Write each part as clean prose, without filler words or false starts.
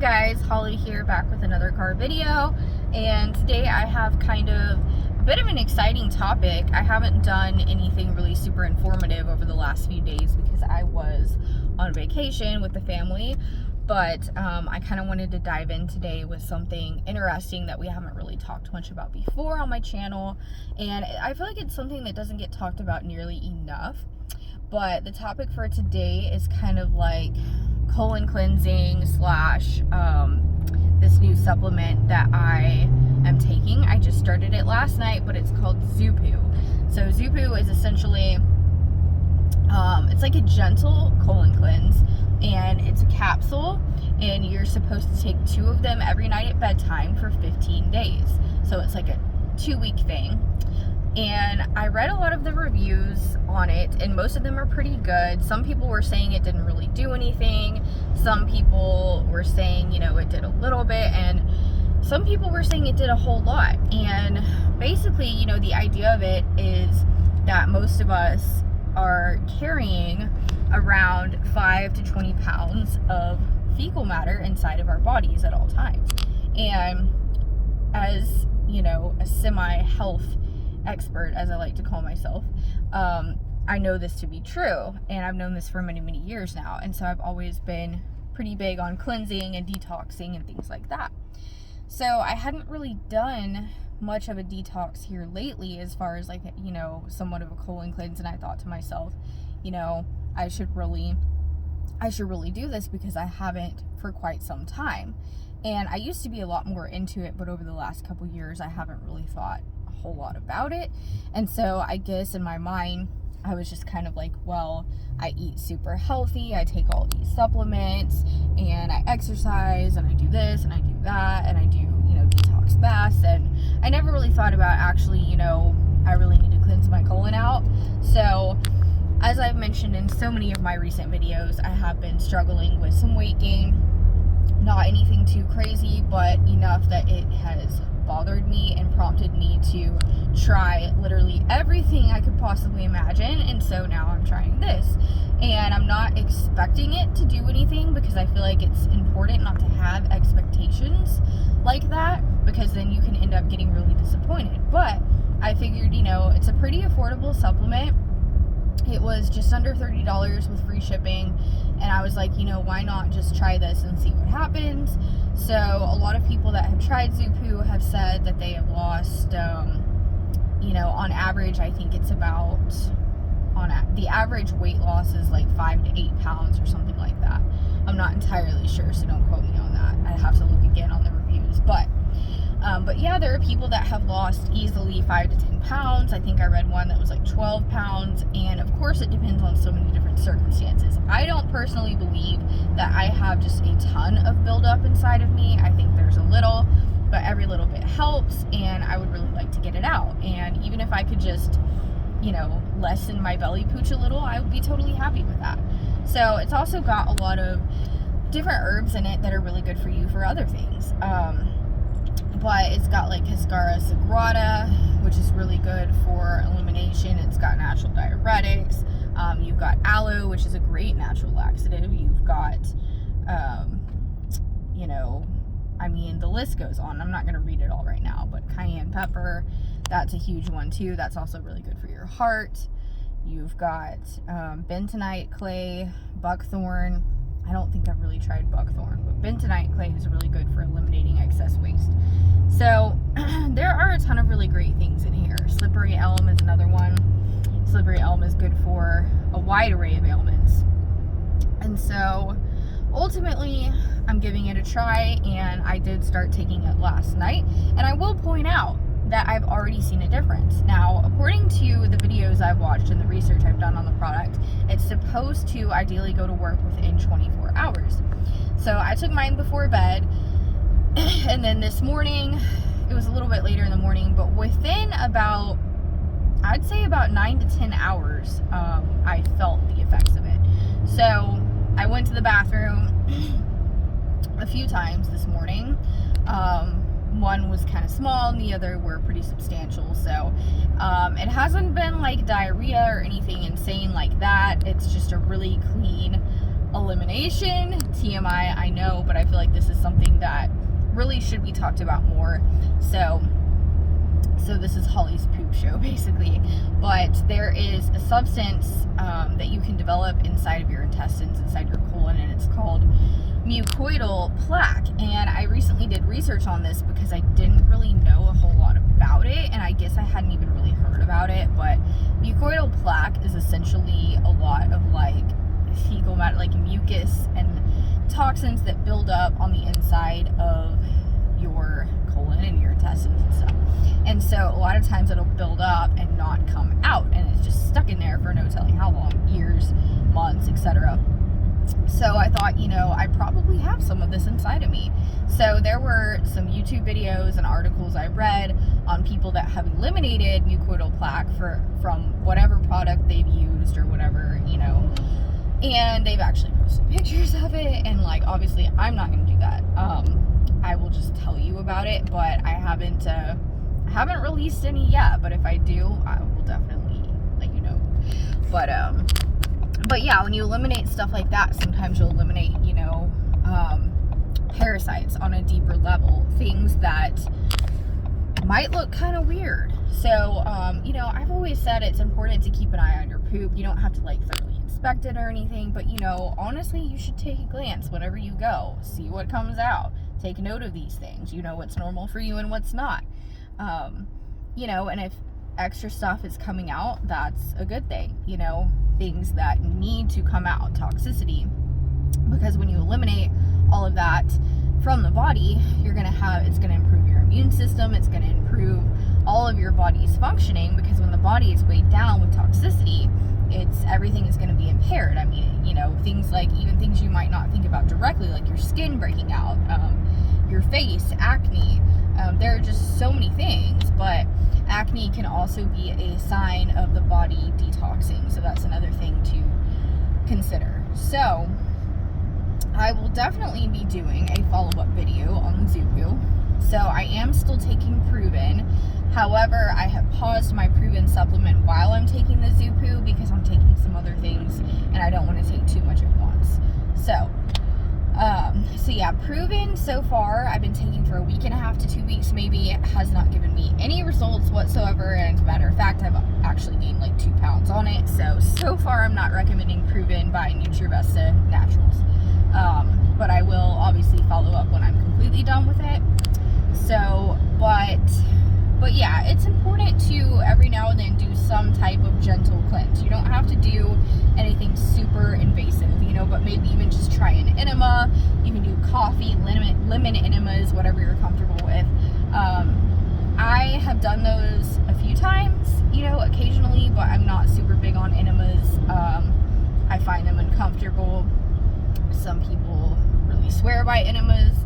guys, Holly here, back with another car video, and today I have kind of a bit of an exciting topic. I haven't done anything really super informative over the last few days because I was on vacation with the family, but I kind of wanted to dive in today with something interesting that we haven't really talked much about before on my channel, and I feel like it's something that doesn't get talked about nearly enough. But the topic for today is kind of like colon cleansing slash this new supplement that I am taking. I just started it last night, but it's called ZuPoo. So ZuPoo is essentially it's like a gentle colon cleanse, and it's a capsule, and you're supposed to take 2 of them every night at bedtime for 15 days. So it's like a 2-week thing. And I read a lot of the reviews on it, and most of them are pretty good. Some people were saying it didn't really do anything. Some people were saying, you know, it did a little bit, and some people were saying it did a whole lot. And basically, you know, the idea of it is that most of us are carrying around 5 to 20 pounds of fecal matter inside of our bodies at all times. And as, you know, a semi-health expert, as I like to call myself, I know this to be true, and I've known this for many years now, and so I've always been pretty big on cleansing and detoxing and things like that. So I hadn't really done much of a detox here lately as far as, like, you know, somewhat of a colon cleanse, and I thought to myself, you know, I should really do this because I haven't for quite some time. And I used to be a lot more into it, but over the last couple years I haven't really thought a whole lot about it. And so I guess in my mind I was just kind of like, well, I eat super healthy, I take all these supplements, and I exercise, and I do this and I do that, and I do, you know, detox baths, and I never really thought about actually, you know, I really need to cleanse my colon out. So as I've mentioned in so many of my recent videos, I have been struggling with some weight gain. Not anything too crazy, but enough that it has bothered me and prompted me to try literally everything I could possibly imagine. And so now I'm trying this, and I'm not expecting it to do anything because I feel like it's important not to have expectations like that, because then you can end up getting really disappointed. But I figured, you know, it's a pretty affordable supplement. It was just under $30 with free shipping, and I was like, you know, why not just try this and see what happens? So a lot of people that have tried ZuPoo have said that they have lost, you know, on average, I think it's about, the average weight loss is like 5 to 8 pounds or something like that. I'm not entirely sure, so don't quote me on that. I'd have to look again on the reviews, but yeah, there are people that have lost easily 5 to 10 pounds. I think I read one that was like 12 pounds. And of course, it depends on so many different circumstances. I don't personally believe that I have just a ton of buildup inside of me. I think there's a little, but every little bit helps. And I would really like to get it out. And even if I could just, you know, lessen my belly pooch a little, I would be totally happy with that. So it's also got a lot of different herbs in it that are really good for you for other things. But it's got like Cascara sagrada, which is really good for elimination. It's got natural diuretics. You've got aloe, which is a great natural laxative. You've got, you know, I mean, the list goes on. I'm not going to read it all right now, but cayenne pepper, that's a huge one too. That's also really good for your heart. You've got bentonite clay, buckthorn. I don't think I've really tried buckthorn, but bentonite clay is really good for eliminating excess waste. So there are a ton of really great things in here. Slippery elm is another one. Slippery elm is good for a wide array of ailments. And so ultimately, I'm giving it a try, and I did start taking it last night. And I will point out that I've already seen a difference. Now, according to the videos I've watched and the research I've done on the product, it's supposed to ideally go to work within 24 hours. So I took mine before bed, and then this morning, it was a little bit later in the morning, but within about, I'd say about 9 to 10 hours, I felt the effects of it. So I went to the bathroom a few times this morning. One was kind of small and the other were pretty substantial. So it hasn't been like diarrhea or anything insane like that. It's just a really clean elimination. TMI, I know, but I feel like this is something really should be talked about more. So this is Holly's poop show, basically. But there is a substance that you can develop inside of your intestines, inside your colon, and it's called mucoidal plaque. And I recently did research on this because I didn't really know a whole lot about it, and I guess I hadn't even really heard about it. But mucoidal plaque is essentially a lot of like fecal matter, like mucus and toxins that build up on the inside of your colon and your intestines and stuff. And so a lot of times it'll build up and not come out, and it's just stuck in there for no telling how long, years, months, etc. So I thought, I probably have some of this inside of me. So there were some YouTube videos and articles I read on people that have eliminated mucoidal plaque from whatever product they've used or whatever, and they've actually posted pictures of it. And like, obviously I'm not going to do that. I will just tell you about it, but I haven't released any yet. But if I do, I will definitely let you know. But yeah, when you eliminate stuff like that, sometimes you'll eliminate, parasites on a deeper level, things that might look kind of weird. So, I've always said it's important to keep an eye on your poop. You don't have to like thoroughly inspect it or anything, but honestly, you should take a glance whenever you go, see what comes out, take note of these things, what's normal for you and what's not. And if extra stuff is coming out, that's a good thing, things that need to come out, toxicity, because when you eliminate all of that from the body, it's going to improve your immune system, it's going to improve all of your body's functioning, because when the body is weighed down with toxicity, everything is going to be impaired. I mean, things like, even things you might not think about directly, like your skin breaking out, your face, acne, there are just so many things. But acne can also be a sign of the body detoxing, so that's another thing to consider. So I will definitely be doing a follow-up video on ZuPoo. So I am still taking Proven. However, I have paused my Proven supplement while I'm taking the ZuPoo because I'm taking some other things and I don't want to take too much at once. So yeah, Proven so far I've been taking for a week and a half to 2 weeks maybe. It has not given me any results whatsoever, and as a matter of fact, I've actually gained like 2 pounds on it. So far I'm not recommending Proven by NutriVesta Naturals. But I will obviously follow up when I'm completely done with it. So, but yeah, it's important to every now and then do some type of gentle cleanse. You don't have to do anything super invasive, but maybe even just try an enema. You can do coffee, lemon enemas, whatever you're comfortable with. I have done those a few times, occasionally, but I'm not super big on enemas. I find them uncomfortable. Some people really swear by enemas,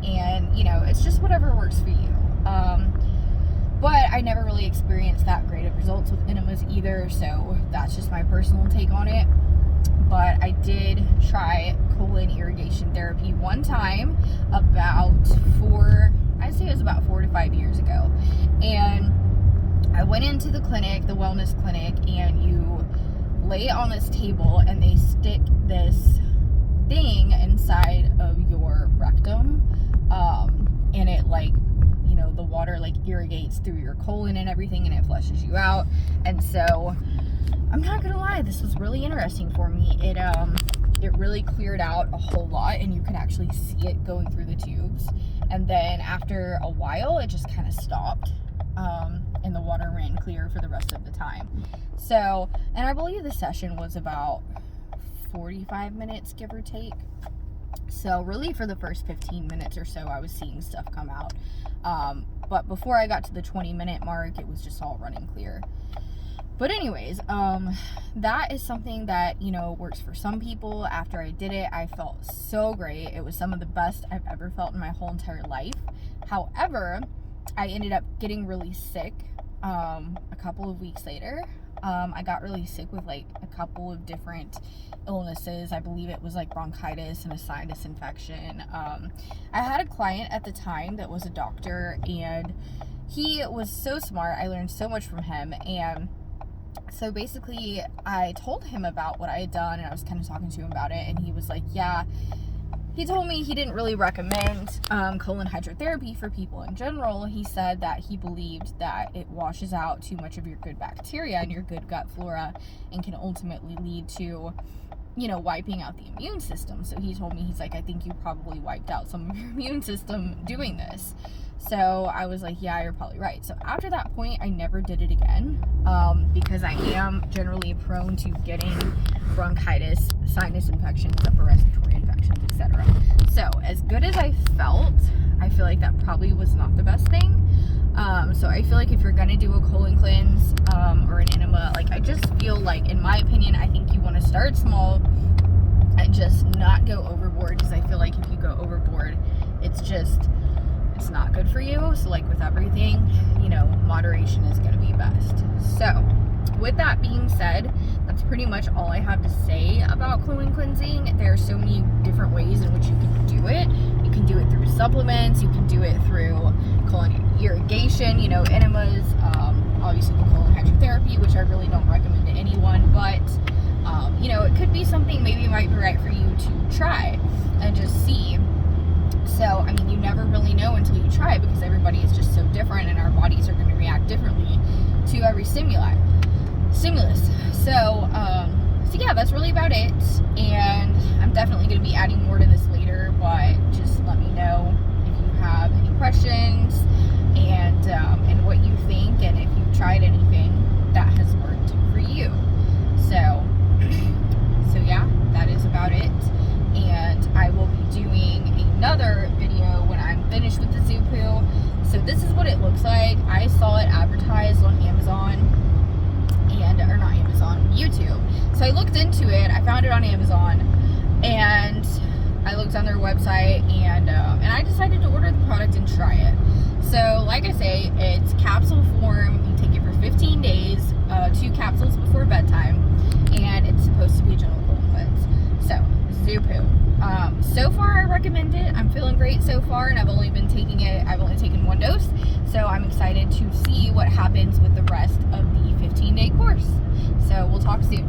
and it's just whatever works for you. But I never really experienced that great of results with enemas either, so that's just my personal take on it. But I did try colon irrigation therapy one time about 4 to 5 years ago, and I went into the clinic, the wellness clinic, and you lay on this table and they stick this thing inside of your rectum, and it the water irrigates through your colon and everything, and it flushes you out. And so I'm not gonna lie, this was really interesting for me. It really cleared out a whole lot, and you could actually see it going through the tubes. And then after a while, it just kind of stopped, and the water ran clear for the rest of the time. So, and I believe the session was about 45 minutes, give or take. So really for the first 15 minutes or so, I was seeing stuff come out. But before I got to the 20-minute mark, it was just all running clear. But anyways, that is something that, works for some people. After I did it, I felt so great. It was some of the best I've ever felt in my whole entire life. However, I ended up getting really sick a couple of weeks later. I got really sick with a couple of different illnesses. I believe it was bronchitis and a sinus infection. I had a client at the time that was a doctor, and he was so smart. I learned so much from him. And so basically I told him about what I had done, and I was kind of talking to him about it, and he was like, yeah, he told me he didn't really recommend colon hydrotherapy for people in general. He said that he believed that it washes out too much of your good bacteria and your good gut flora and can ultimately lead to, you know, wiping out the immune system. So he told me, he's like, I think you probably wiped out some of your immune system doing this. So I was like, yeah, you're probably right. So after that point, I never did it again, because I am generally prone to getting bronchitis, sinus infections, upper respiratory infections, etc. So as good as I felt, I feel like that probably was not the best thing. So I feel like if you're gonna do a colon cleanse or an enema, like, I just feel like, in my opinion, I think you want to start small and just not go overboard, because I feel like if you go overboard, it's not good for you. So like with everything, you know, moderation is going to be best. So with that being said, that's pretty much all I have to say about colon cleansing. There are so many different ways in which you can do it. You can do it through supplements, you can do it through colon irrigation, you know, enemas, obviously the colon hydrotherapy, which I really don't recommend to anyone, but you know, it could be something maybe might be right for you to try and just see. So, I mean, you never really know until you try, because everybody is just so different and our bodies are going to react differently to every stimulus. So yeah, that's really about it. And I'm definitely going to be adding more to this later, but just let me know if you have any questions and what you think, and if you've tried anything that has worked for you. So yeah, that is about it. And I will be doing another video when I'm finished with the ZuPoo. So this is what it looks like. I saw it advertised on Amazon, or not Amazon, YouTube. So I looked into it. I found it on Amazon, and I looked on their website, and I decided to order the product and try it. So like I say, it's capsule form. You take it for 15 days, 2 capsules before bedtime, and it's supposed to be a gentle colon cleanse. So ZuPoo. So far I recommend it. I'm feeling great so far, and I've only taken 1 dose, so I'm excited to see what happens with the rest of the 15-day course. So we'll talk soon.